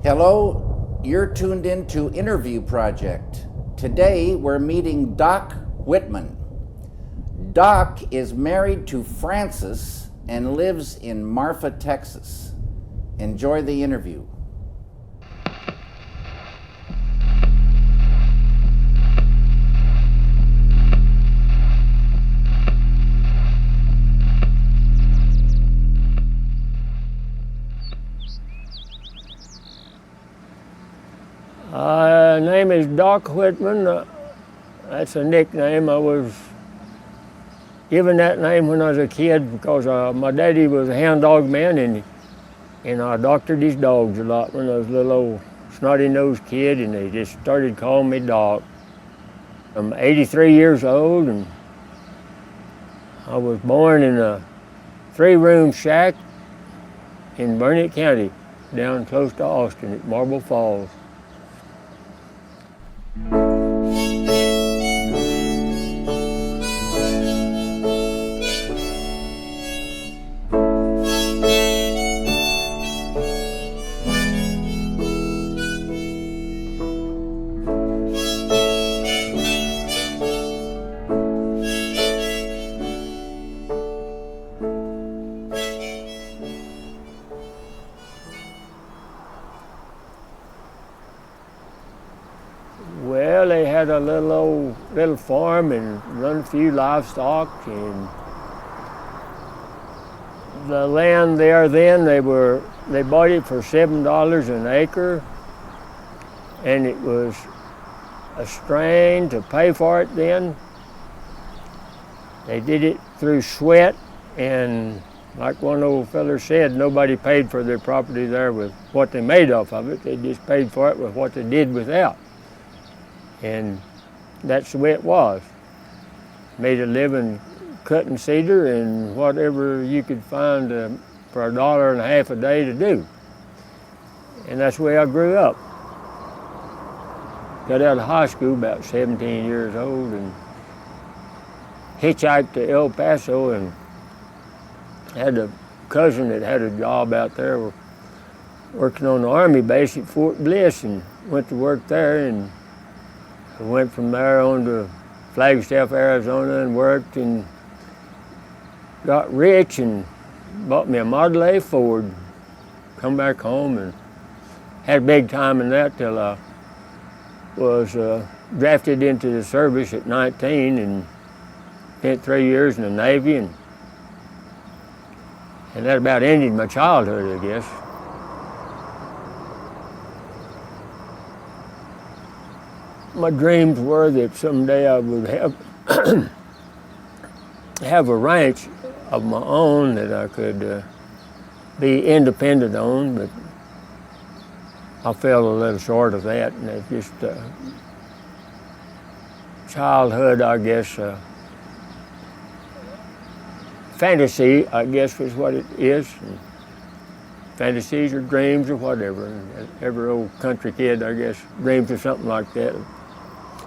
Hello, you're tuned in to Interview Project. Today we're meeting Doc Whitman. Doc is married to Frances and lives in Marfa, Texas. Enjoy the interview. Name is Doc Whitman. That's a nickname. I was given that name when I was a kid because my daddy was a hound dog man, and I doctored his dogs a lot when I was a little old snotty-nosed kid, and they just started calling me Doc. I'm 83 years old, and I was born in a 3-room shack in Burnett County, down close to Austin at Marble Falls. Well, they had a little farm and run a few livestock, and the land there then they bought it for $7 an acre, and it was a strain to pay for it then. They did it through sweat, and like one old feller said, nobody paid for their property there with what they made off of it. They just paid for it with what they did without. And that's the way it was. Made a living cutting cedar and whatever you could find for $1.50 a day to do. And that's the way I grew up. Got out of high school about 17 years old and hitchhiked to El Paso, and had a cousin that had a job out there working on the Army base at Fort Bliss, and went to work there, and I went from there on to Flagstaff, Arizona, and worked and got rich and bought me a Model A Ford. Come back home and had a big time in that till I was drafted into the service at 19 and spent 3 years in the Navy, and that about ended my childhood, I guess. My dreams were that someday I would have a ranch of my own that I could be independent on, but I fell a little short of that, and it's just childhood, I guess. Fantasy, I guess, is what it is. And fantasies or dreams or whatever. And every old country kid, I guess, dreams of something like that.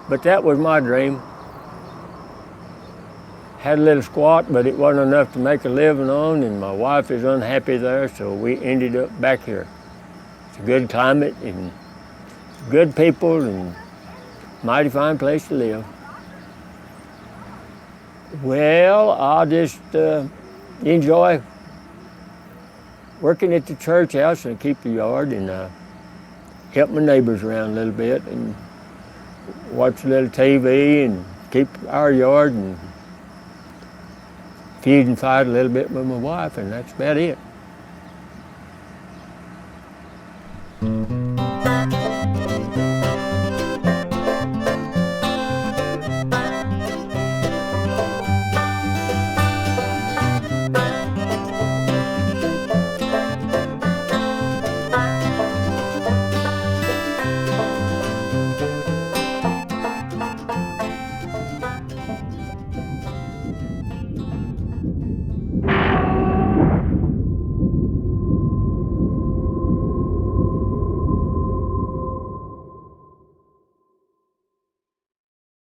But that was my dream. Had a little squat, but it wasn't enough to make a living on, and my wife is unhappy there, so we ended up back here. It's a good climate and good people and mighty fine place to live. Well, I just enjoy working at the church house and keep the yard, and help my neighbors around a little bit, and watch a little TV and keep our yard, and feud and fight a little bit with my wife, and that's about it.